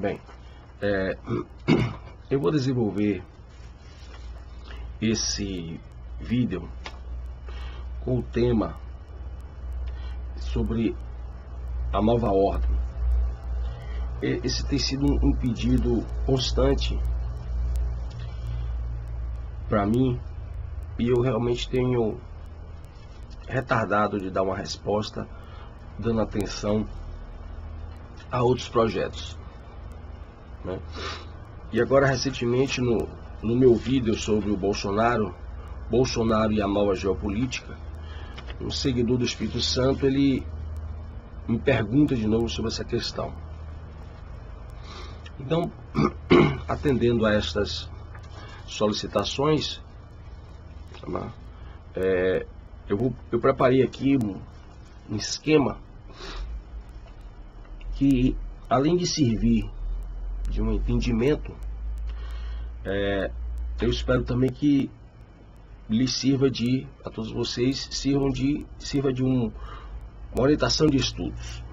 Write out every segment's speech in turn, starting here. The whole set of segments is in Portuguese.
Bem, eu vou desenvolver esse vídeo com o tema sobre a nova ordem. Esse tem sido um pedido constante para mim e eu realmente tenho retardado de dar uma resposta, dando atenção a outros projetos, né? E agora recentemente no meu vídeo sobre o Bolsonaro e a nova geopolítica, um seguidor do Espírito Santo, ele me pergunta de novo sobre essa questão. Então, atendendo a estas solicitações, eu preparei aqui um esquema que, além de servir de um entendimento, eu espero também que lhes sirva a todos vocês, sirva de uma orientação de estudos.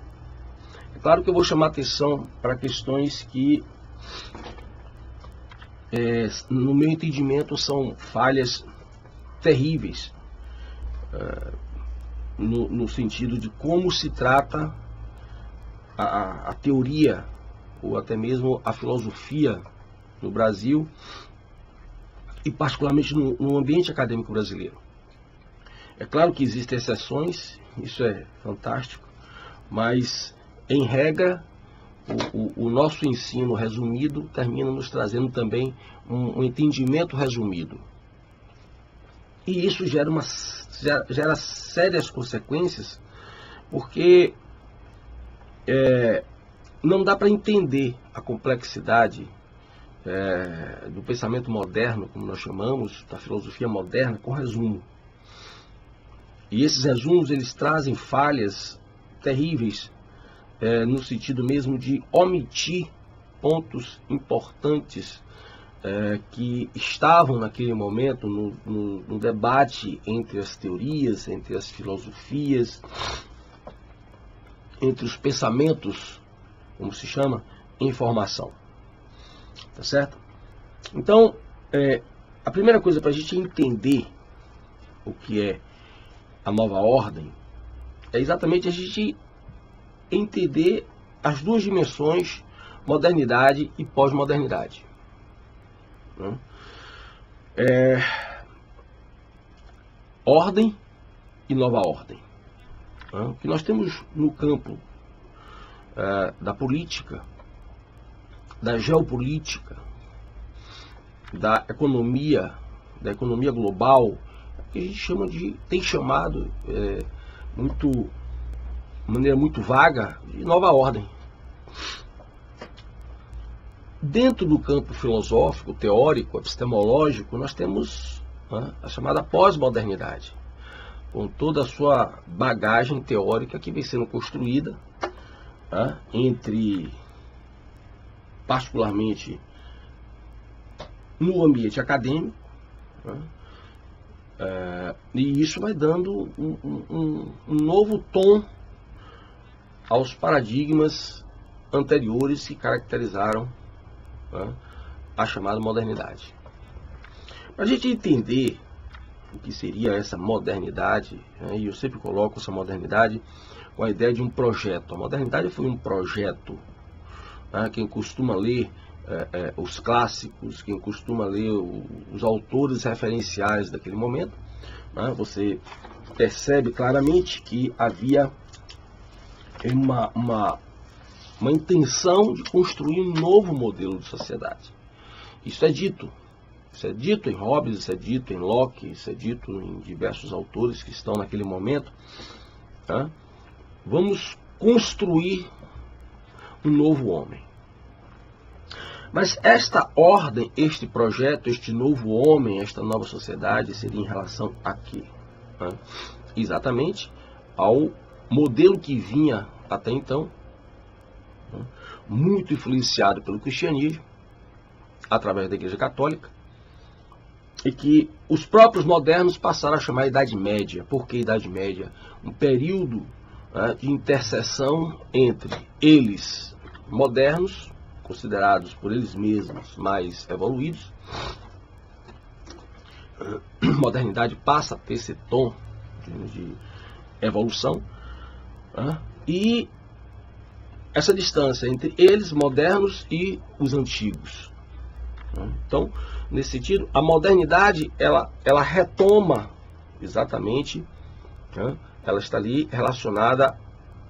É claro que eu vou chamar atenção para questões que, no meu entendimento, são falhas terríveis, no sentido de como se trata a teoria ou até mesmo a filosofia no Brasil e particularmente no ambiente acadêmico brasileiro. É claro que existem exceções, isso é fantástico, mas em regra o nosso ensino resumido termina nos trazendo também um entendimento resumido. E isso gera sérias consequências, porque não dá para entender a complexidade do pensamento moderno, como nós chamamos, da filosofia moderna, com resumo. E esses resumos, eles trazem falhas terríveis, no sentido mesmo de omitir pontos importantes que estavam naquele momento no debate entre as teorias, entre as filosofias, entre os pensamentos, como se chama, em formação. Tá certo? Então, a primeira coisa para a gente entender o que é a nova ordem é exatamente a gente entender as duas dimensões, modernidade e pós-modernidade. Ordem e nova ordem. O que nós temos no campo da política, da geopolítica, da economia global, que a gente tem chamado de maneira muito vaga de nova ordem. Dentro do campo filosófico, teórico, epistemológico, nós temos a chamada pós-modernidade, com toda a sua bagagem teórica que vem sendo construída particularmente no ambiente acadêmico, e isso vai dando um novo tom aos paradigmas anteriores que caracterizaram a chamada modernidade. Para a gente entender o que seria essa modernidade, e eu sempre coloco essa modernidade com a ideia de um projeto. A modernidade foi um projeto. Quem costuma ler os clássicos, quem costuma ler os autores referenciais daquele momento, você percebe claramente que havia uma intenção de construir um novo modelo de sociedade. Isso é dito em Hobbes, isso é dito em Locke, isso é dito em diversos autores que estão naquele momento. Vamos construir um novo homem. Mas esta ordem, este projeto, este novo homem, esta nova sociedade seria em relação a quê? Exatamente ao modelo que vinha até então, muito influenciado pelo cristianismo, através da Igreja Católica, e que os próprios modernos passaram a chamar de Idade Média. Por que Idade Média? Um período de interseção entre eles, modernos, considerados por eles mesmos mais evoluídos, modernidade passa a ter esse tom de evolução, e essa distância entre eles, modernos, e os antigos. Então, nesse sentido, a modernidade, ela retoma exatamente, ela está ali relacionada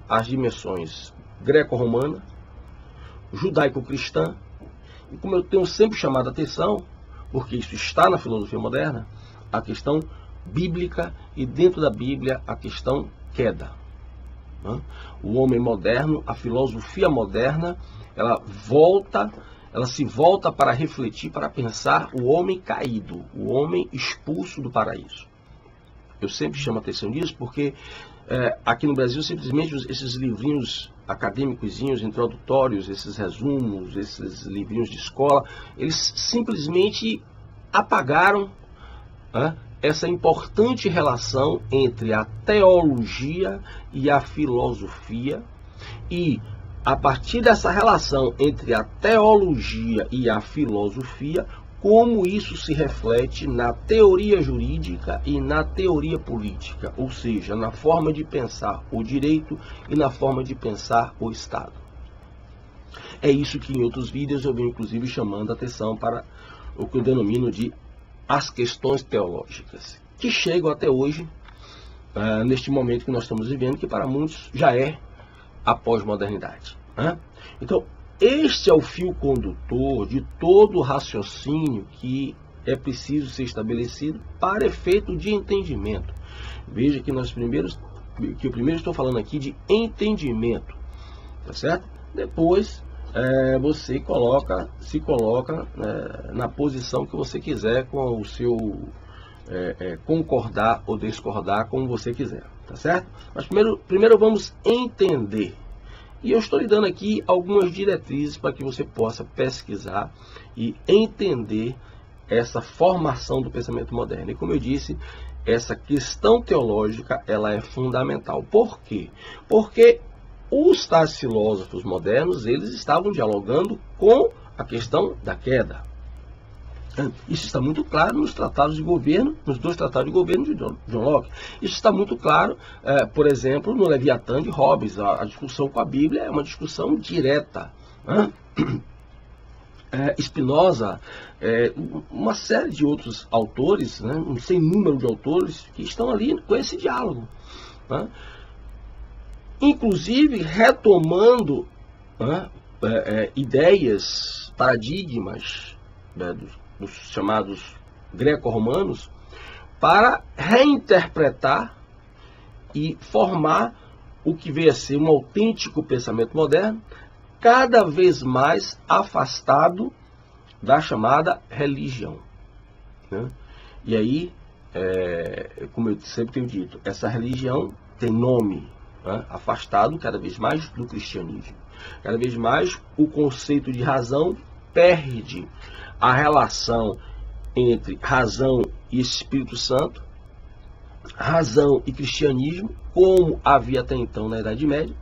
às dimensões greco-romana, judaico-cristã, e como eu tenho sempre chamado a atenção, porque isso está na filosofia moderna, a questão bíblica, e dentro da Bíblia a questão queda. O homem moderno, a filosofia moderna, ela se volta para refletir, para pensar o homem caído, o homem expulso do paraíso. Eu sempre chamo a atenção disso porque aqui no Brasil, simplesmente, esses livrinhos acadêmicos, introdutórios, esses resumos, esses livrinhos de escola, eles simplesmente apagaram essa importante relação entre a teologia e a filosofia, e a partir dessa relação entre a teologia e a filosofia, como isso se reflete na teoria jurídica e na teoria política, ou seja, na forma de pensar o direito e na forma de pensar o Estado. É isso que em outros vídeos eu venho inclusive chamando a atenção para o que eu denomino de as questões teológicas, que chegam até hoje, neste momento que nós estamos vivendo, que para muitos já é a pós-modernidade. Então, este é o fio condutor de todo o raciocínio que é preciso ser estabelecido para efeito de entendimento. Veja que eu primeiro estou falando aqui de entendimento, tá certo? Depois você se coloca na posição que você quiser, com o seu concordar ou discordar, como você quiser, tá certo? Mas primeiro vamos entender. E eu estou lhe dando aqui algumas diretrizes para que você possa pesquisar e entender essa formação do pensamento moderno. E como eu disse, essa questão teológica, ela é fundamental. Por quê? Porque os tais filósofos modernos, eles estavam dialogando com a questão da queda. Isso está muito claro nos tratados de governo, nos dois tratados de governo de John Locke. Isso está muito claro, por exemplo, no Leviatã de Hobbes. A discussão com a Bíblia é uma discussão direta. Spinoza, uma série de outros autores, um sem número de autores que estão ali com esse diálogo. Inclusive retomando ideias, paradigmas dos chamados greco-romanos, para reinterpretar e formar o que veio a ser um autêntico pensamento moderno, cada vez mais afastado da chamada religião. E aí, como eu sempre tenho dito, essa religião tem nome, afastado cada vez mais do cristianismo. Cada vez mais o conceito de razão perde a relação entre razão e Espírito Santo, razão e cristianismo, como havia até então na Idade Média,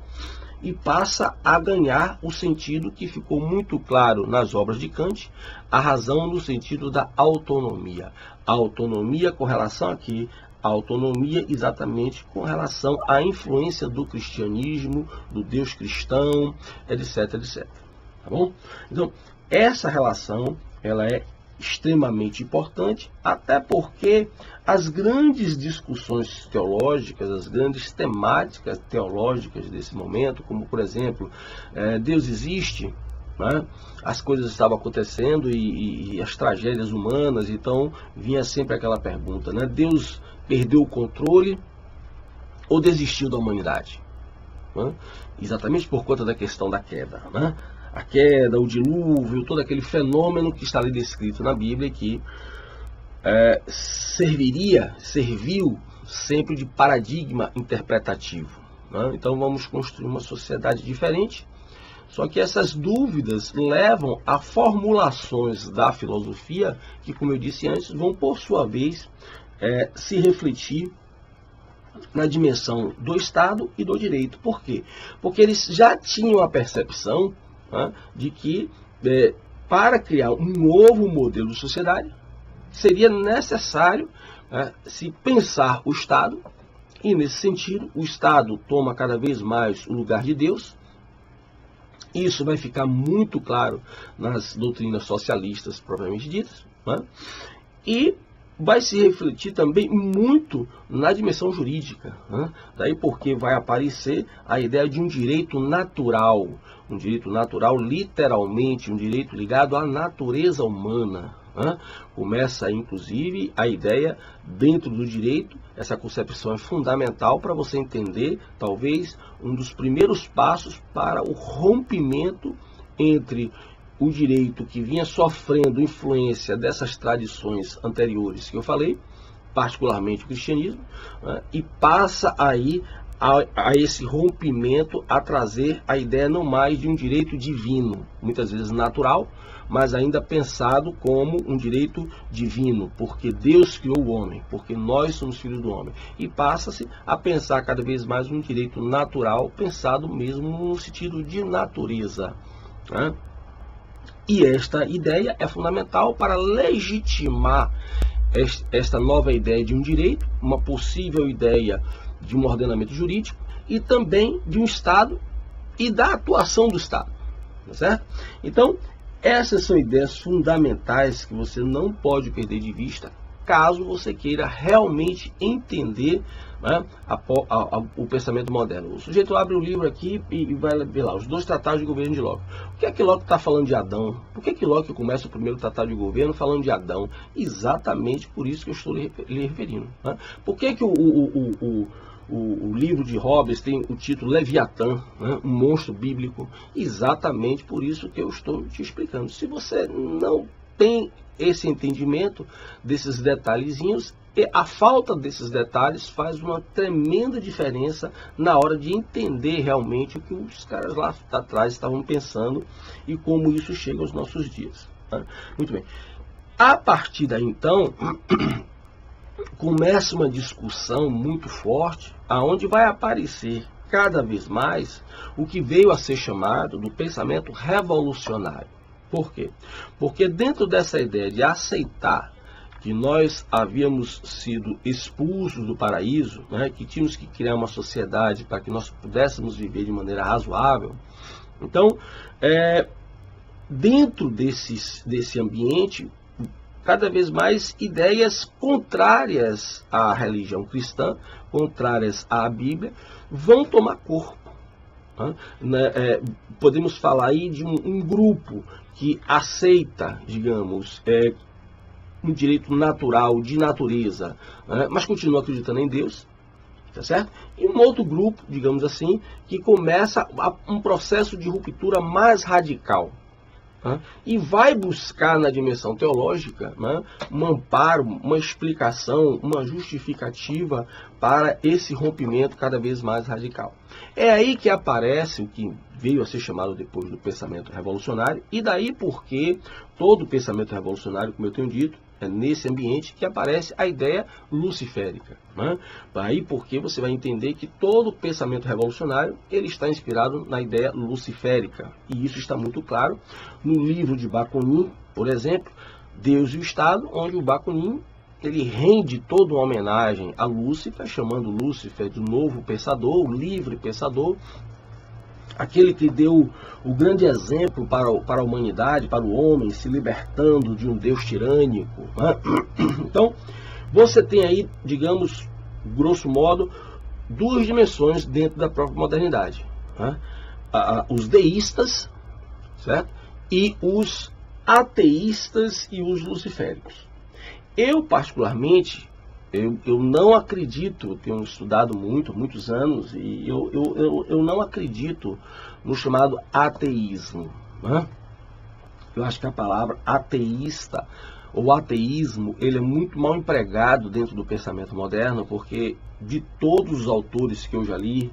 e passa a ganhar o sentido que ficou muito claro nas obras de Kant, a razão no sentido da autonomia. A autonomia com relação aqui, a autonomia exatamente com relação à influência do cristianismo, do Deus cristão, etc, etc. Tá bom? Então, essa relação, ela é extremamente importante, até porque as grandes discussões teológicas, as grandes temáticas teológicas desse momento, como por exemplo, Deus existe, as coisas estavam acontecendo e as tragédias humanas, então vinha sempre aquela pergunta, Deus perdeu o controle ou desistiu da humanidade? Exatamente por conta da questão da queda, a queda, o dilúvio, todo aquele fenômeno que está ali descrito na Bíblia, que serviu sempre de paradigma interpretativo. Então vamos construir uma sociedade diferente, só que essas dúvidas levam a formulações da filosofia que, como eu disse antes, vão por sua vez se refletir na dimensão do Estado e do direito. Por quê? Porque eles já tinham a percepção de que para criar um novo modelo de sociedade, seria necessário se pensar o Estado, e nesse sentido, o Estado toma cada vez mais o lugar de Deus. Isso vai ficar muito claro nas doutrinas socialistas propriamente ditas, e vai se refletir também muito na dimensão jurídica, daí porque vai aparecer a ideia de um direito natural literalmente, um direito ligado à natureza humana. Começa, inclusive, a ideia dentro do direito, essa concepção é fundamental para você entender, talvez, um dos primeiros passos para o rompimento entre o direito que vinha sofrendo influência dessas tradições anteriores que eu falei, particularmente o cristianismo, e passa aí a esse rompimento a trazer a ideia não mais de um direito divino, muitas vezes natural, mas ainda pensado como um direito divino, porque Deus criou o homem, porque nós somos filhos do homem. E passa-se a pensar cada vez mais um direito natural, pensado mesmo no sentido de natureza. E esta ideia é fundamental para legitimar esta nova ideia de um direito, uma possível ideia de um ordenamento jurídico e também de um Estado e da atuação do Estado. Tá certo? Então, essas são ideias fundamentais que você não pode perder de vista caso você queira realmente entender o pensamento moderno. O sujeito abre o livro aqui e vai ver lá, os 2 tratados de governo de Locke. Por que é que Locke está falando de Adão? Por que é que Locke começa o primeiro tratado de governo falando de Adão? Exatamente por isso que eu estou lhe referindo. Por que é que o livro de Hobbes tem o título Leviatã, um monstro bíblico? Exatamente por isso que eu estou te explicando. Se você não tem esse entendimento desses detalhezinhos, e a falta desses detalhes faz uma tremenda diferença na hora de entender realmente o que os caras lá atrás estavam pensando e como isso chega aos nossos dias. Muito bem. A partir daí, então, começa uma discussão muito forte, aonde vai aparecer cada vez mais o que veio a ser chamado do pensamento revolucionário. Por quê? Porque dentro dessa ideia de aceitar que nós havíamos sido expulsos do paraíso, que tínhamos que criar uma sociedade para que nós pudéssemos viver de maneira razoável, então, dentro desse ambiente, cada vez mais ideias contrárias à religião cristã, contrárias à Bíblia, vão tomar corpo. Podemos falar aí de um grupo que aceita, digamos, um direito natural, de natureza, mas continua acreditando em Deus, tá certo? E um outro grupo, digamos assim, que começa um processo de ruptura mais radical, e vai buscar na dimensão teológica um amparo, uma explicação, uma justificativa para esse rompimento cada vez mais radical. É aí que aparece o que veio a ser chamado depois do pensamento revolucionário, e daí porque todo pensamento revolucionário, como eu tenho dito, é nesse ambiente que aparece a ideia luciférica. Aí porque você vai entender que todo pensamento revolucionário ele está inspirado na ideia luciférica. E isso está muito claro no livro de Bakunin, por exemplo, Deus e o Estado, onde o Bakunin ele rende toda uma homenagem a Lúcifer, chamando Lúcifer de novo pensador, o livre pensador, aquele que deu o grande exemplo para a humanidade, para o homem, se libertando de um Deus tirânico. Então, você tem aí, digamos, grosso modo, 2 dimensões dentro da própria modernidade. Os deístas, certo? E os ateístas e os luciféricos. Eu, particularmente, eu não acredito, tenho estudado muitos anos, e eu não acredito no chamado ateísmo. Eu acho que a palavra ateísta ou ateísmo, ele é muito mal empregado dentro do pensamento moderno, porque de todos os autores que eu já li,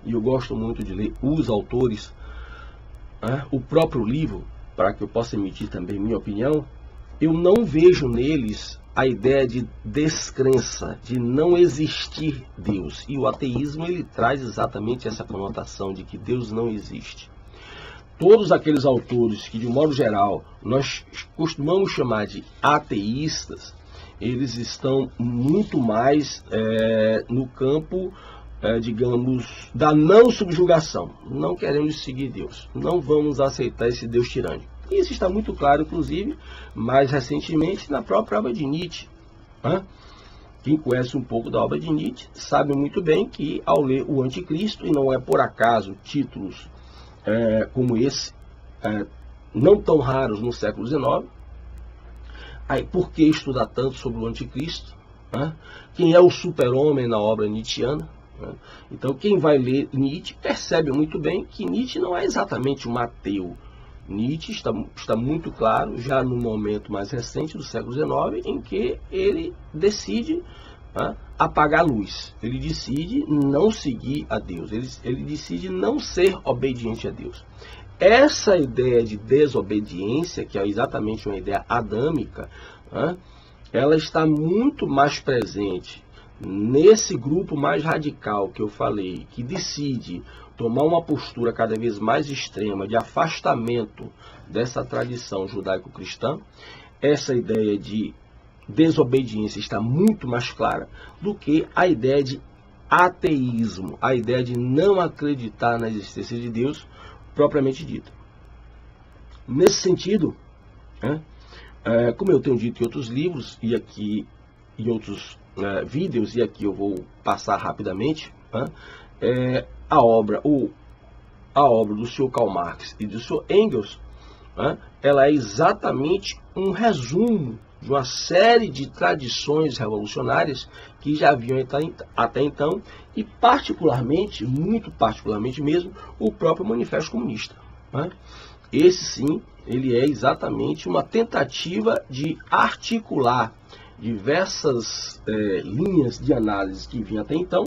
e eu gosto muito de ler os autores, o próprio livro, para que eu possa emitir também minha opinião, eu não vejo neles a ideia de descrença, de não existir Deus. E o ateísmo ele traz exatamente essa conotação de que Deus não existe. todos aqueles autores que, de modo geral, nós costumamos chamar de ateístas, eles estão muito mais no campo, digamos, da não subjugação. Não queremos seguir Deus, não vamos aceitar esse Deus tirânico. Isso está muito claro, inclusive, mais recentemente, na própria obra de Nietzsche. Quem conhece um pouco da obra de Nietzsche sabe muito bem que, ao ler o Anticristo, e não é por acaso títulos como esse, não tão raros no século XIX, aí, por que estudar tanto sobre o Anticristo? Quem é o super-homem na obra nietzschiana? Então, quem vai ler Nietzsche percebe muito bem que Nietzsche não é exatamente um ateu. Nietzsche está muito claro, já no momento mais recente do século XIX, em que ele decide apagar a luz. Ele decide não seguir a Deus. Ele decide não ser obediente a Deus. Essa ideia de desobediência, que é exatamente uma ideia adâmica, ela está muito mais presente nesse grupo mais radical que eu falei, que decide tomar uma postura cada vez mais extrema de afastamento dessa tradição judaico-cristã. Essa ideia de desobediência está muito mais clara do que a ideia de ateísmo, a ideia de não acreditar na existência de Deus propriamente dita. Nesse sentido, como eu tenho dito em outros livros e aqui em outros vídeos, e aqui eu vou passar rapidamente, a obra do Sr. Karl Marx e do Sr. Engels, ela é exatamente um resumo de uma série de tradições revolucionárias que já haviam até então, e particularmente, muito particularmente mesmo, o próprio Manifesto Comunista. Esse sim, ele é exatamente uma tentativa de articular diversas linhas de análise que vinham até então,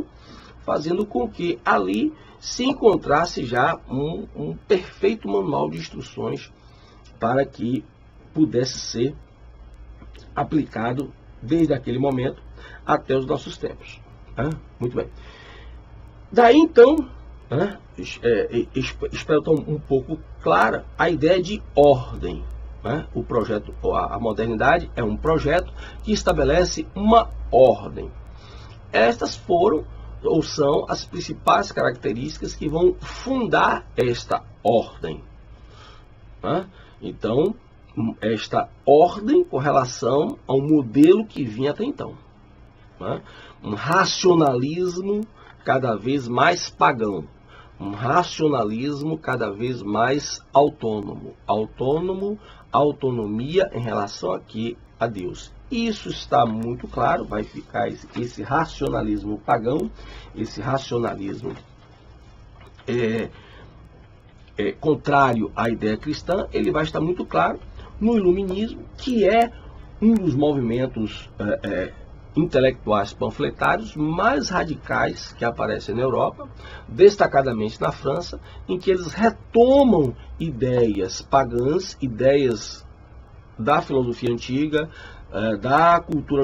fazendo com que ali se encontrasse já um perfeito manual de instruções para que pudesse ser aplicado desde aquele momento até os nossos tempos. Muito bem. Daí então, espero estar um pouco clara a ideia de ordem. O projeto, a modernidade é um projeto que estabelece uma ordem. Estas foram ou são as principais características que vão fundar esta ordem. Então, esta ordem com relação ao modelo que vinha até então. Um racionalismo cada vez mais pagão. Um racionalismo cada vez mais autônomo. Autonomia em relação aqui a Deus. Isso está muito claro, vai ficar esse racionalismo pagão, esse racionalismo contrário à ideia cristã, ele vai estar muito claro no iluminismo, que é um dos movimentos intelectuais panfletários mais radicais que aparecem na Europa, destacadamente na França, em que eles retomam ideias pagãs, ideias da filosofia antiga, da cultura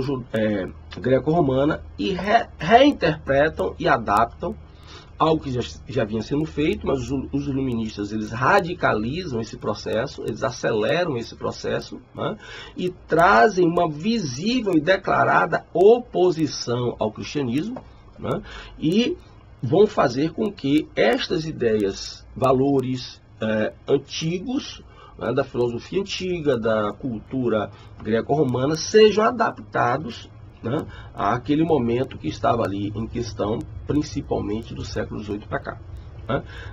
greco-romana, e reinterpretam e adaptam algo que já vinha sendo feito, mas os iluministas eles radicalizam esse processo, eles aceleram esse processo, e trazem uma visível e declarada oposição ao cristianismo, e vão fazer com que estas ideias, valores antigos, da filosofia antiga, da cultura greco-romana, sejam adaptados àquele momento que estava ali em questão, principalmente do século XVIII para cá.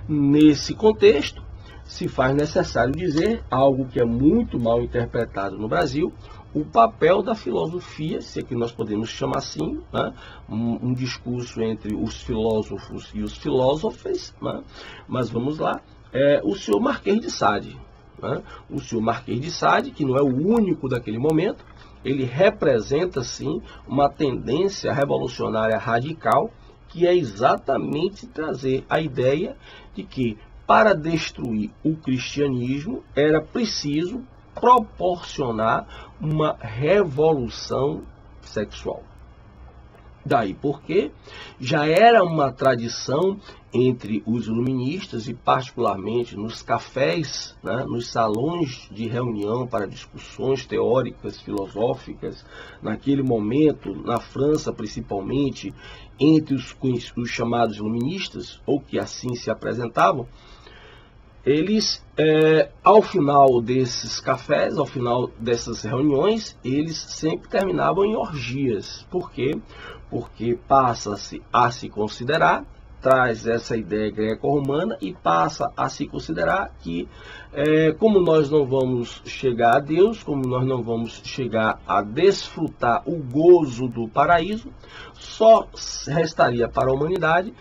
Nesse contexto, se faz necessário dizer algo que é muito mal interpretado no Brasil, o papel da filosofia, se é que nós podemos chamar assim, um discurso entre os filósofos e os filósofes, mas vamos lá, o senhor Marquês de Sade. O senhor Marquês de Sade, que não é o único daquele momento, ele representa sim uma tendência revolucionária radical, que é exatamente trazer a ideia de que para destruir o cristianismo era preciso proporcionar uma revolução sexual. Daí porque já era uma tradição entre os iluministas e particularmente nos cafés, né, nos salões de reunião para discussões teóricas, filosóficas, naquele momento, na França principalmente, entre os chamados iluministas, ou que assim se apresentavam, eles, ao final desses cafés, ao final dessas reuniões, eles sempre terminavam em orgias. Por quê? Porque passa-se a se considerar, traz essa ideia greco-romana e passa a se considerar que, como nós não vamos chegar a Deus, como nós não vamos chegar a desfrutar o gozo do paraíso, só restaria para a humanidade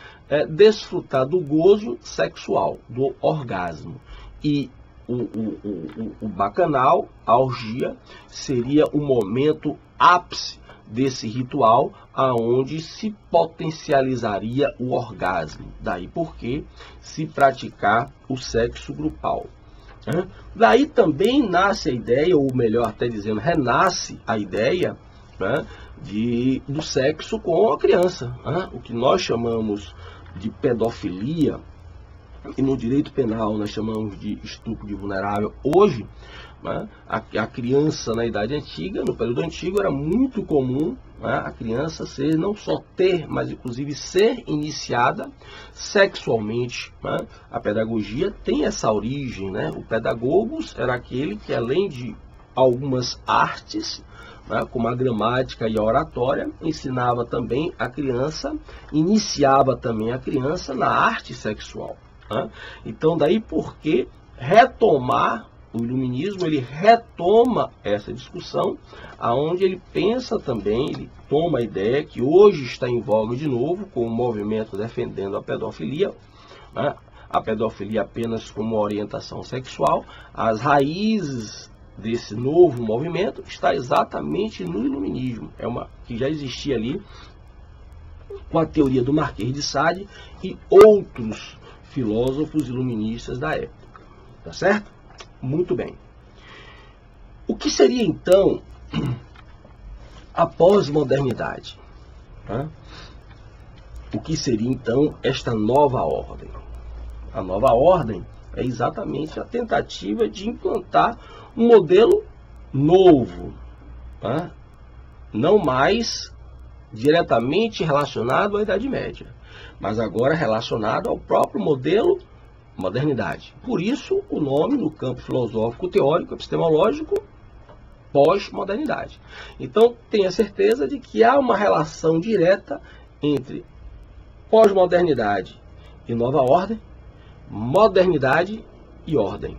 desfrutar do gozo sexual, do orgasmo. E o bacanal, a orgia, seria o momento ápice desse ritual, aonde se potencializaria o orgasmo. Daí porque se praticar o sexo grupal. Daí também nasce a ideia, ou melhor até dizendo, renasce a ideia, né, do sexo com a criança, o que nós chamamos de pedofilia, e no direito penal nós chamamos de estupro de vulnerável. Hoje, né, a criança na idade antiga, no período antigo, era muito comum, né, a criança ser, não só ter, mas inclusive ser iniciada sexualmente. Né? A pedagogia tem essa origem, né? O pedagogos era aquele que, além de algumas artes, né, como a gramática e a oratória, ensinava também a criança, iniciava também a criança na arte sexual. Né? Então, daí porque retomar o iluminismo, ele retoma essa discussão, aonde ele pensa também, ele toma a ideia que hoje está em voga de novo, com o movimento defendendo a pedofilia, né? A pedofilia apenas como orientação sexual, as raízes desse novo movimento está exatamente no iluminismo, que já existia ali com a teoria do Marquês de Sade e outros filósofos iluministas da época, tá certo? Muito bem. O que seria então a pós-modernidade? Tá? O que seria então esta nova ordem? A nova ordem é exatamente a tentativa de implantar um modelo novo, tá? Não mais diretamente relacionado à Idade Média, mas agora relacionado ao próprio modelo modernidade. Por isso, o nome no campo filosófico, teórico, epistemológico, pós-modernidade. Então, tenha certeza de que há uma relação direta entre pós-modernidade e nova ordem, modernidade e ordem.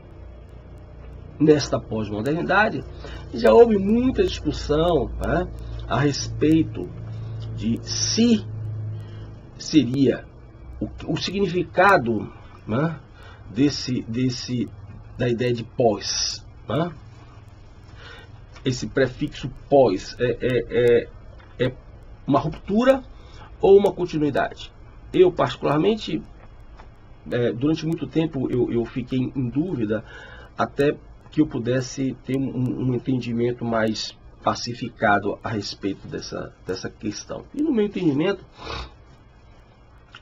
Nesta pós-modernidade, já houve muita discussão, né, a respeito de se seria o significado, né, da ideia de pós. Né? Esse prefixo pós é uma ruptura ou uma continuidade? Eu, particularmente, durante muito tempo eu fiquei em dúvida, até que eu pudesse ter um entendimento mais pacificado a respeito dessa questão. E no meu entendimento,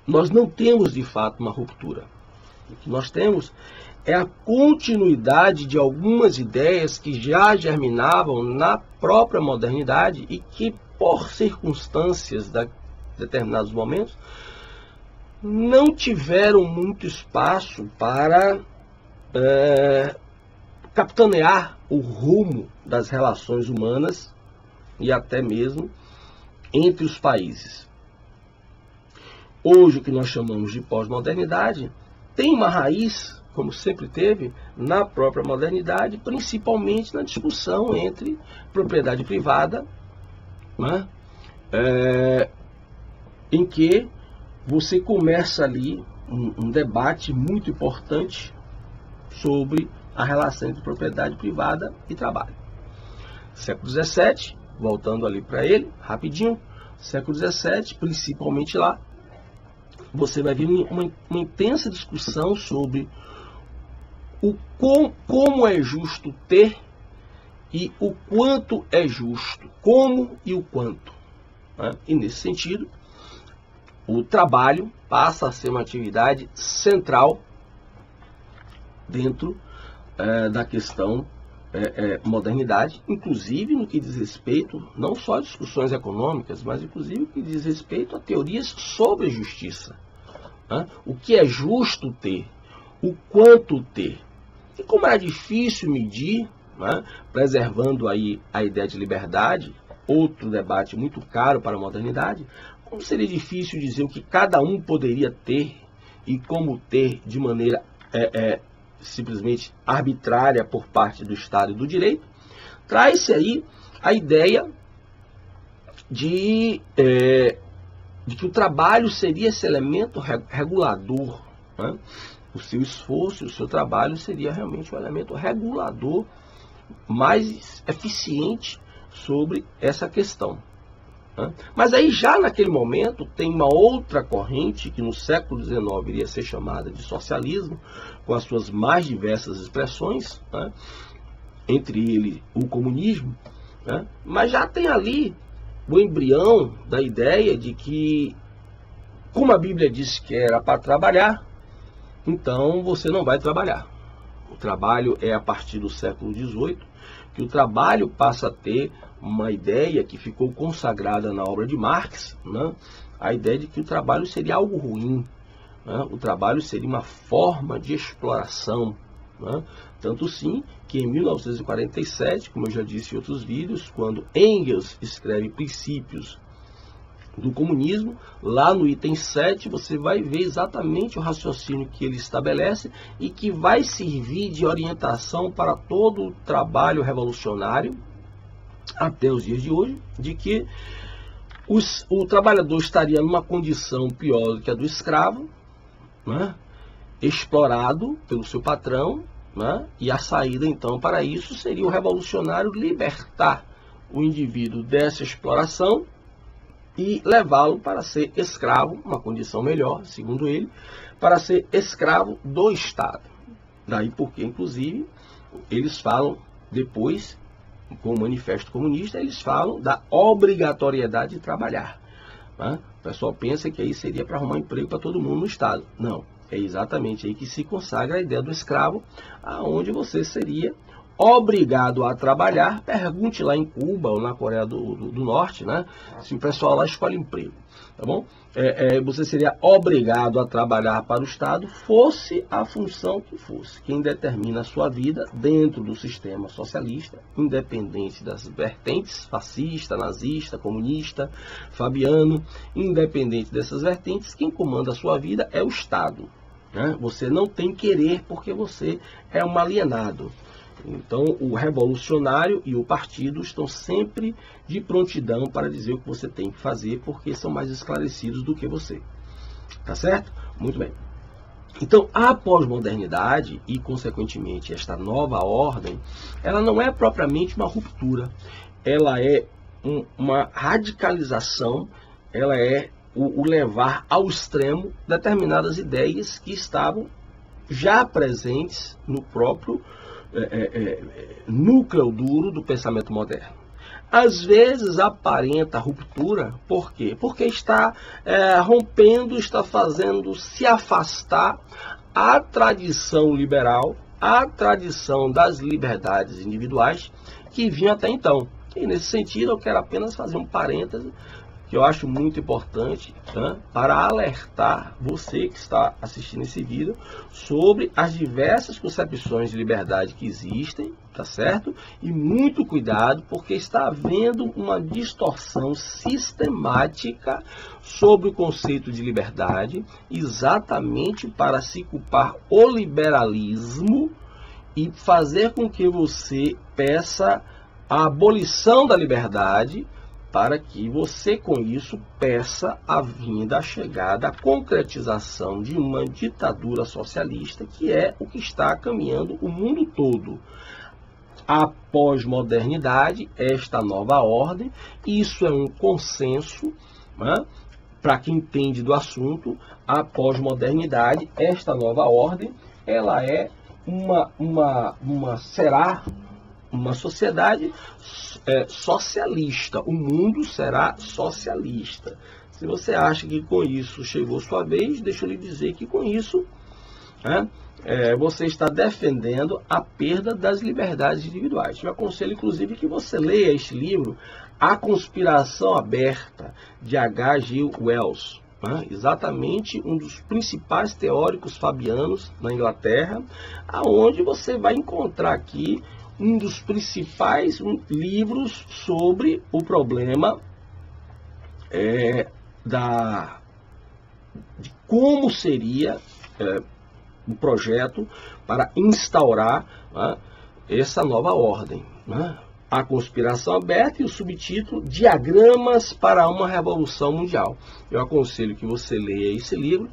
nós não temos de fato uma ruptura. O que nós temos é a continuidade de algumas ideias que já germinavam na própria modernidade e que, por circunstâncias de determinados momentos, não tiveram muito espaço para capitanear o rumo das relações humanas e até mesmo entre os países. Hoje, o que nós chamamos de pós-modernidade tem uma raiz, como sempre teve, na própria modernidade, principalmente na discussão entre propriedade privada, né, em que você começa ali um debate muito importante sobre a relação entre propriedade privada e trabalho. Século XVII, voltando ali para ele, rapidinho, século XVII, principalmente lá, você vai ver uma intensa discussão sobre como é justo ter e o quanto é justo. Como e o quanto. né? E nesse sentido, o trabalho passa a ser uma atividade central dentro da questão modernidade, inclusive no que diz respeito não só a discussões econômicas, mas inclusive no que diz respeito a teorias sobre justiça, né? O que é justo ter, o quanto ter. E como era difícil medir, né, preservando aí a ideia de liberdade, outro debate muito caro para a modernidade, como seria difícil dizer o que cada um poderia ter e como ter de maneira simplesmente arbitrária por parte do Estado e do direito, traz-se aí a ideia de que o trabalho seria esse elemento regulador, né? O seu esforço, o seu trabalho seria realmente um elemento regulador mais eficiente sobre essa questão, né? Mas aí já naquele momento tem uma outra corrente que no século XIX iria ser chamada de socialismo, com as suas mais diversas expressões, né? Entre ele o comunismo, né? Mas já tem ali o embrião da ideia de que, como a Bíblia diz que era para trabalhar, então você não vai trabalhar. O trabalho é a partir do século XVIII que o trabalho passa a ter uma ideia que ficou consagrada na obra de Marx, né? A ideia de que o trabalho seria algo ruim, né? O trabalho seria uma forma de exploração, né? Tanto sim que em 1947, como eu já disse em outros vídeos, quando Engels escreve Princípios do Comunismo, lá no item 7 você vai ver exatamente o raciocínio que ele estabelece e que vai servir de orientação para todo o trabalho revolucionário até os dias de hoje, de que o trabalhador estaria numa condição pior do que a do escravo, né? Explorado pelo seu patrão, né? E a saída então para isso seria o revolucionário libertar o indivíduo dessa exploração e levá-lo para ser escravo, uma condição melhor, segundo ele, para ser escravo do Estado. Daí porque, inclusive, eles falam depois, com o Manifesto Comunista, eles falam da obrigatoriedade de trabalhar, né? O pessoal pensa que aí seria para arrumar emprego para todo mundo no Estado. Não, é exatamente aí que se consagra a ideia do escravo, aonde você seria obrigado a trabalhar. Pergunte lá em Cuba ou na Coreia do Norte, né? Se o pessoal lá escolhe emprego, tá bom? Você seria obrigado a trabalhar para o Estado, fosse a função que fosse. Quem determina a sua vida dentro do sistema socialista, independente das vertentes, fascista, nazista, comunista, fabiano, independente dessas vertentes, quem comanda a sua vida é o Estado, né? Você não tem querer porque você é um alienado. Então, o revolucionário e o partido estão sempre de prontidão para dizer o que você tem que fazer, porque são mais esclarecidos do que você. Tá certo? Muito bem. Então, a pós-modernidade e, consequentemente, esta nova ordem, ela não é propriamente uma ruptura. Ela é uma radicalização, ela é o levar ao extremo determinadas ideias que estavam já presentes no próprio núcleo duro do pensamento moderno. Às vezes aparenta ruptura, por quê? Porque está rompendo, está fazendo se afastar a tradição liberal, a tradição das liberdades individuais que vinha até então. E nesse sentido eu quero apenas fazer um parêntese que eu acho muito importante, né, para alertar você que está assistindo esse vídeo sobre as diversas concepções de liberdade que existem, tá certo? E muito cuidado, porque está havendo uma distorção sistemática sobre o conceito de liberdade, exatamente para se culpar o liberalismo e fazer com que você peça a abolição da liberdade, para que você, com isso, peça a vinda, a chegada, a concretização de uma ditadura socialista, que é o que está caminhando o mundo todo. A pós-modernidade, esta nova ordem, isso é um consenso, né? Para quem entende do assunto, a pós-modernidade, esta nova ordem, ela é será uma sociedade socialista. O mundo será socialista. Se você acha que com isso chegou sua vez, deixa eu lhe dizer que com isso você está defendendo a perda das liberdades individuais. Eu aconselho, inclusive, que você leia este livro, A Conspiração Aberta, de H.G. Wells. Exatamente um dos principais teóricos fabianos na Inglaterra, aonde você vai encontrar aqui um dos principais livros sobre o problema de como seria um projeto para instaurar essa nova ordem. A Conspiração Aberta e o subtítulo Diagramas para uma Revolução Mundial. Eu aconselho que você leia esse livro.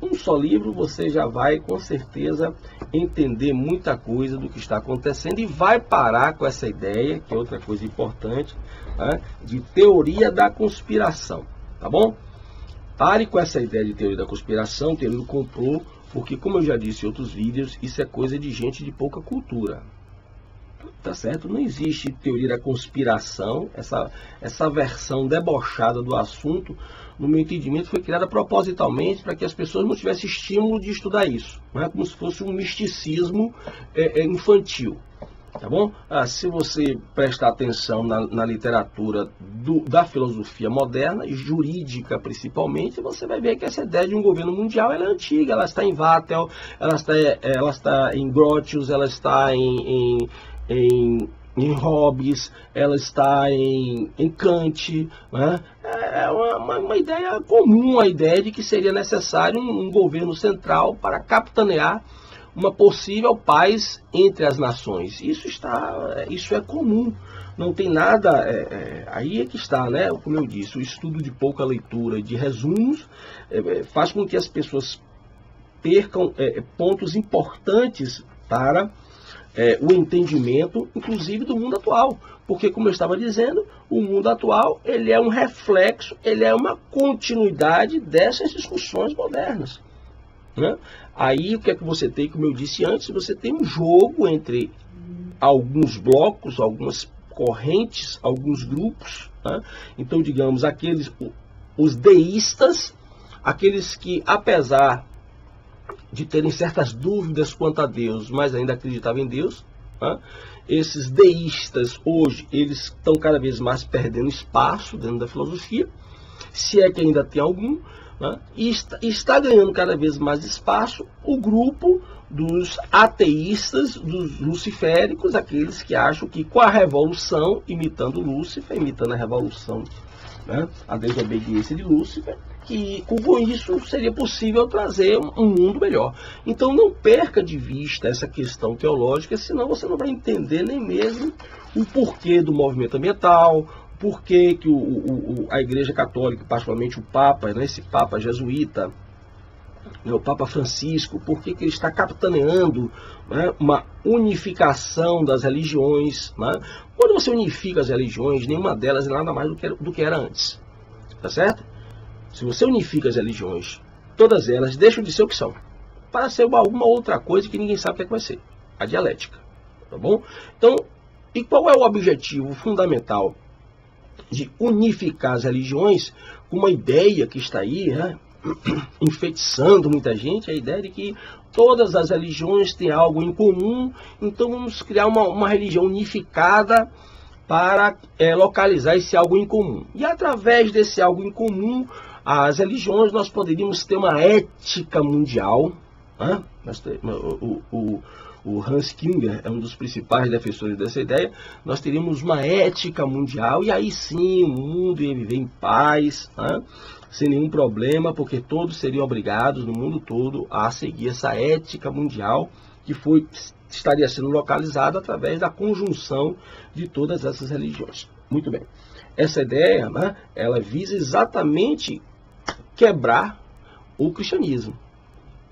Um só livro, você já vai com certeza entender muita coisa do que está acontecendo e vai parar com essa ideia, que é outra coisa importante, de teoria da conspiração, tá bom? Pare com essa ideia de teoria da conspiração, teoria do complô, porque, como eu já disse em outros vídeos, isso é coisa de gente de pouca cultura. Tá certo? Não existe teoria da conspiração. Essa versão debochada do assunto, no meu entendimento, foi criada propositalmente para que as pessoas não tivessem estímulo de estudar isso. Não é como se fosse um misticismo infantil. Tá bom? Se você prestar atenção na literatura da filosofia moderna, jurídica principalmente, você vai ver que essa ideia de um governo mundial ela é antiga. Ela está em Vattel, ela está em Grotius, ela está em Hobbes, ela está em Kant. É uma ideia comum, a ideia de que seria necessário um governo central para capitanear uma possível paz entre as nações. Isso é comum, não tem nada, aí é que está, né? Como eu disse, o estudo de pouca leitura, de resumos, faz com que as pessoas percam pontos importantes para o entendimento, inclusive, do mundo atual. Porque, como eu estava dizendo, o mundo atual ele é um reflexo, ele é uma continuidade dessas discussões modernas. Aí, o que é que você tem, como eu disse antes, você tem um jogo entre alguns blocos, algumas correntes, alguns grupos. Então, digamos, os deístas, aqueles que, apesar de terem certas dúvidas quanto a Deus, mas ainda acreditavam em Deus, esses deístas hoje, eles estão cada vez mais perdendo espaço dentro da filosofia, se é que ainda tem algum, e está ganhando cada vez mais espaço o grupo dos ateístas, dos luciféricos, aqueles que acham que com a revolução, imitando Lúcifer, imitando a revolução, a desobediência de Lúcifer, que com isso seria possível trazer um mundo melhor. Então não perca de vista essa questão teológica, senão você não vai entender nem mesmo o porquê do movimento ambiental, por que a Igreja Católica, particularmente o Papa, esse Papa jesuíta, o Papa Francisco, por que ele está capitaneando uma unificação das religiões. Quando você unifica as religiões, nenhuma delas é nada mais do que era antes. Tá certo? Se você unifica as religiões, todas elas deixam de ser o que são, para ser alguma outra coisa que ninguém sabe o que é que vai ser. A dialética. Tá bom? Então, e qual é o objetivo fundamental de unificar as religiões com uma ideia que está aí, enfeitiçando muita gente, a ideia de que todas as religiões têm algo em comum, então vamos criar uma religião unificada para localizar esse algo em comum. E através desse algo em comum, as religiões, nós poderíamos ter uma ética mundial. O Hans Kinger é um dos principais defensores dessa ideia. Nós teríamos uma ética mundial e aí sim o mundo ia viver em paz, sem nenhum problema, porque todos seriam obrigados no mundo todo a seguir essa ética mundial que estaria sendo localizada através da conjunção de todas essas religiões. Muito bem. Essa ideia, ela visa exatamente quebrar o cristianismo.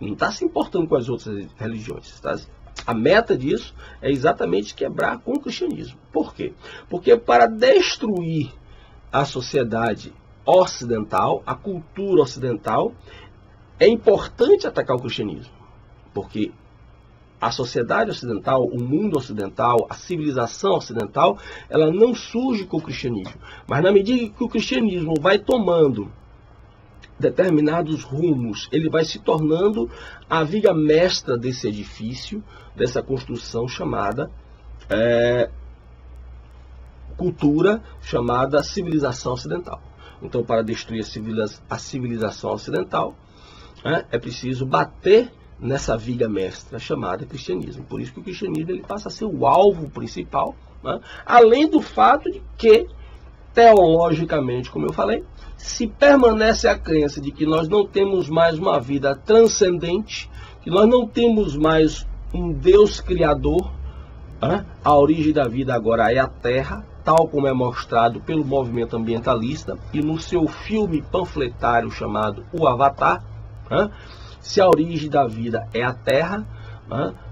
Não está se importando com as outras religiões. A meta disso é exatamente quebrar com o cristianismo. Por quê? Porque para destruir a sociedade ocidental, a cultura ocidental, é importante atacar o cristianismo. Porque a sociedade ocidental, o mundo ocidental, a civilização ocidental, ela não surge com o cristianismo. Mas na medida que o cristianismo vai tomando determinados rumos, ele vai se tornando a viga mestra desse edifício, dessa construção chamada cultura, chamada civilização ocidental. Então, para destruir a civilização ocidental, é preciso bater nessa viga mestra chamada cristianismo. Por isso que o cristianismo ele passa a ser o alvo principal, além do fato de que, teologicamente, como eu falei, se permanece a crença de que nós não temos mais uma vida transcendente, que nós não temos mais um Deus criador, a origem da vida agora é a Terra, tal como é mostrado pelo movimento ambientalista e no seu filme panfletário chamado O Avatar. Se a origem da vida é a Terra,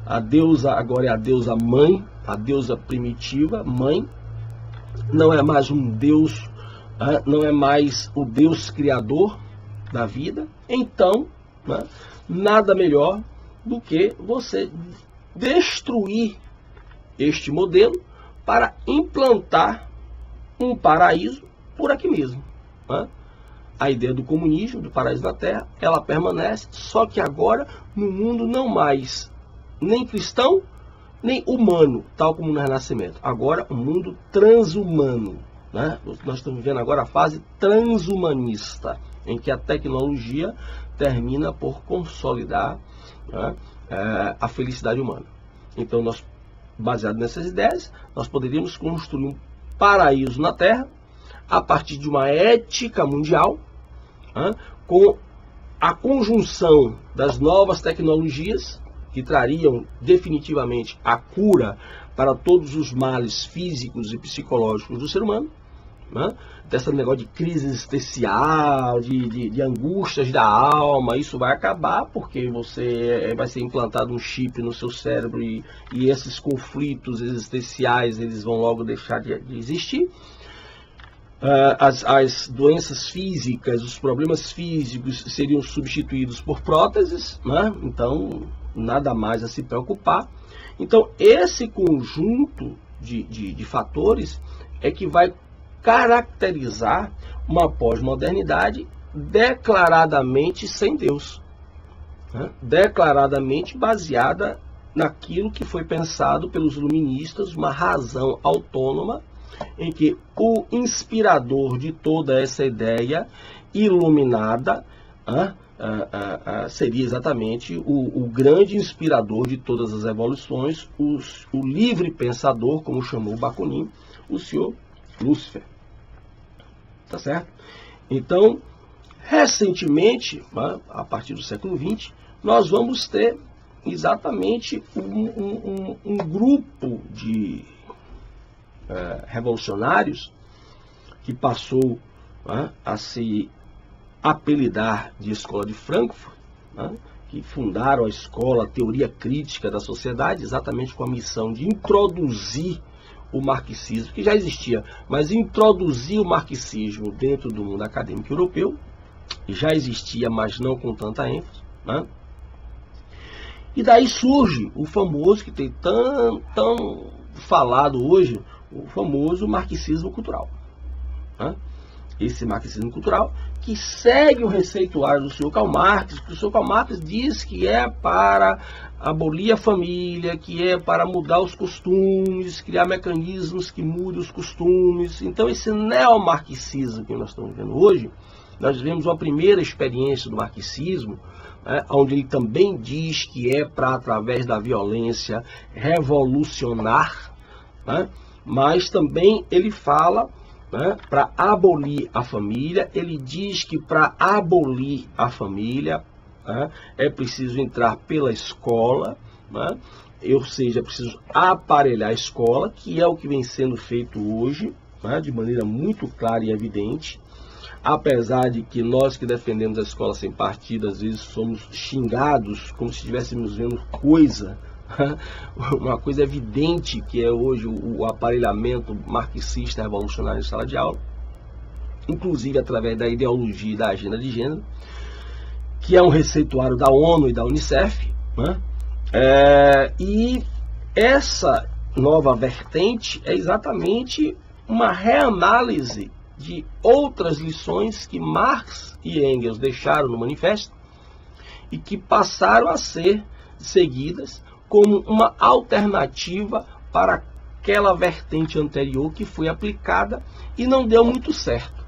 a deusa agora é a deusa mãe, a deusa primitiva, mãe, não é mais um Deus, não é mais o Deus criador da vida. Então, nada melhor do que você destruir este modelo para implantar um paraíso por aqui mesmo. A ideia do comunismo, do paraíso na Terra, ela permanece, só que agora no mundo não mais nem cristão, nem humano, tal como no Renascimento. Agora um mundo transhumano. Nós estamos vivendo agora a fase transhumanista, em que a tecnologia termina por consolidar a felicidade humana. Então, baseado nessas ideias, nós poderíamos construir um paraíso na Terra a partir de uma ética mundial, com a conjunção das novas tecnologias que trariam definitivamente a cura para todos os males físicos e psicológicos do ser humano, desse negócio de crise existencial, de angústias da alma. Isso vai acabar porque vai ser implantado um chip no seu cérebro e esses conflitos existenciais eles vão logo deixar de existir. As doenças físicas, os problemas físicos seriam substituídos por próteses, então nada mais a se preocupar. Então esse conjunto de fatores é que vai caracterizar uma pós-modernidade declaradamente sem Deus, declaradamente baseada naquilo que foi pensado pelos iluministas, uma razão autônoma, em que o inspirador de toda essa ideia iluminada seria exatamente o grande inspirador de todas as evoluções, o livre pensador, como chamou Bakunin, o senhor Lúcifer. Tá certo? Então, recentemente, a partir do século XX, nós vamos ter exatamente um grupo de revolucionários que passou a se apelidar de Escola de Frankfurt, que fundaram a escola, a teoria crítica da sociedade, exatamente com a missão de introduzir o marxismo, que já existia, mas introduzir o marxismo dentro do mundo acadêmico europeu, já existia, mas não com tanta ênfase. E daí surge o famoso, que tem tão falado hoje, o famoso marxismo cultural. Esse marxismo cultural que segue o receituário do Sr. Karl Marx, que o Sr. Karl Marx diz que é para abolir a família, que é para mudar os costumes, criar mecanismos que mudem os costumes. Então esse neomarxismo que nós estamos vendo hoje, nós vemos uma primeira experiência do marxismo, onde ele também diz que é para, através da violência, revolucionar, mas também ele fala para abolir a família. Ele diz que para abolir a família é preciso entrar pela escola, ou seja, é preciso aparelhar a escola, que é o que vem sendo feito hoje, de maneira muito clara e evidente. Apesar de que nós que defendemos a escola sem partido, às vezes somos xingados como se estivéssemos vendo uma coisa evidente que é hoje o aparelhamento marxista revolucionário em sala de aula, inclusive através da ideologia e da agenda de gênero, que é um receituário da ONU e da Unicef, E essa nova vertente é exatamente uma reanálise de outras lições que Marx e Engels deixaram no manifesto e que passaram a ser seguidas como uma alternativa para aquela vertente anterior que foi aplicada e não deu muito certo.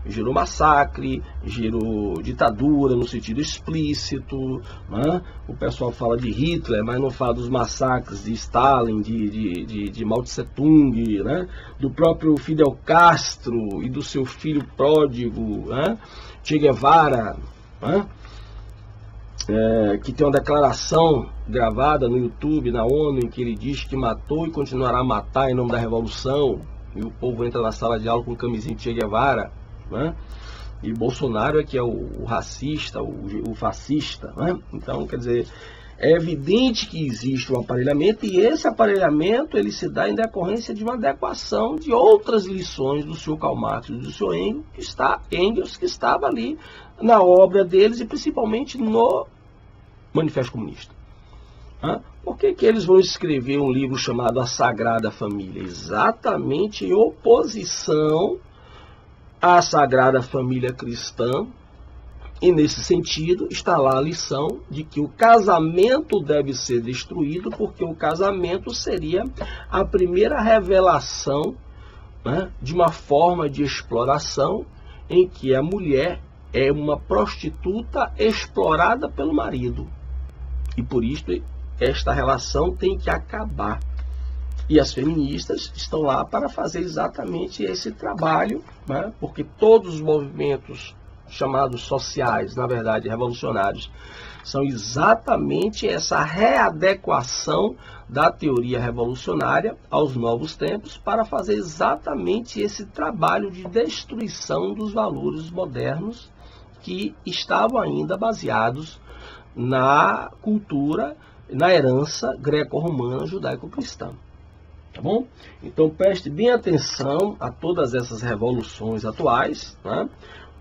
Gerou massacre, gerou ditadura no sentido explícito. O pessoal fala de Hitler, mas não fala dos massacres de Stalin, de Mao Tse Tung, do próprio Fidel Castro e do seu filho pródigo, Che Guevara, que tem uma declaração gravada no YouTube, na ONU, em que ele diz que matou e continuará a matar em nome da revolução. E o povo entra na sala de aula com camisinha de Che Guevara, e Bolsonaro é que é o racista, o fascista, Então, quer dizer, é evidente que existe um aparelhamento, e esse aparelhamento ele se dá em decorrência de uma adequação de outras lições do seu Karl Marx e do seu Engels, que estava ali na obra deles e principalmente no Manifesto Comunista. Por que eles vão escrever um livro chamado A Sagrada Família? Exatamente em oposição à Sagrada Família cristã, e nesse sentido está lá a lição de que o casamento deve ser destruído, porque o casamento seria a primeira revelação, de uma forma de exploração em que a mulher é uma prostituta explorada pelo marido. E por isso esta relação tem que acabar. E as feministas estão lá para fazer exatamente esse trabalho, porque todos os movimentos chamados sociais, na verdade revolucionários, são exatamente essa readequação da teoria revolucionária aos novos tempos para fazer exatamente esse trabalho de destruição dos valores modernos que estavam ainda baseados na cultura, na herança greco-romana, judaico-cristã. Tá bom? Então preste bem atenção a todas essas revoluções atuais,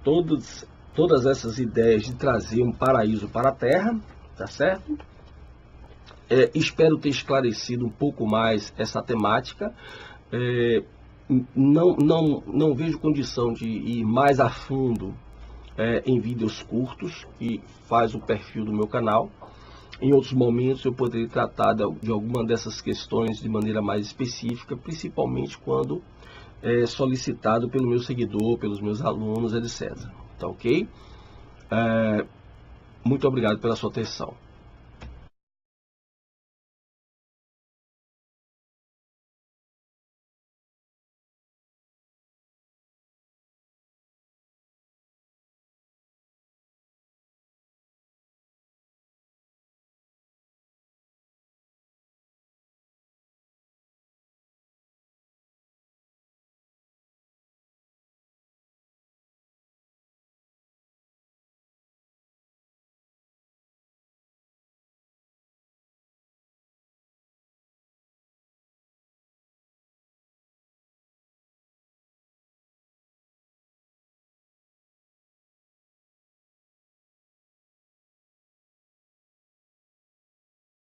todas essas ideias de trazer um paraíso para a Terra, tá certo? Espero ter esclarecido um pouco mais essa temática. Não vejo condição de ir mais a fundo em vídeos curtos, que faz o perfil do meu canal. Em outros momentos eu poderia tratar de alguma dessas questões de maneira mais específica, principalmente quando solicitado pelo meu seguidor, pelos meus alunos, etc. Tá ok? Muito obrigado pela sua atenção.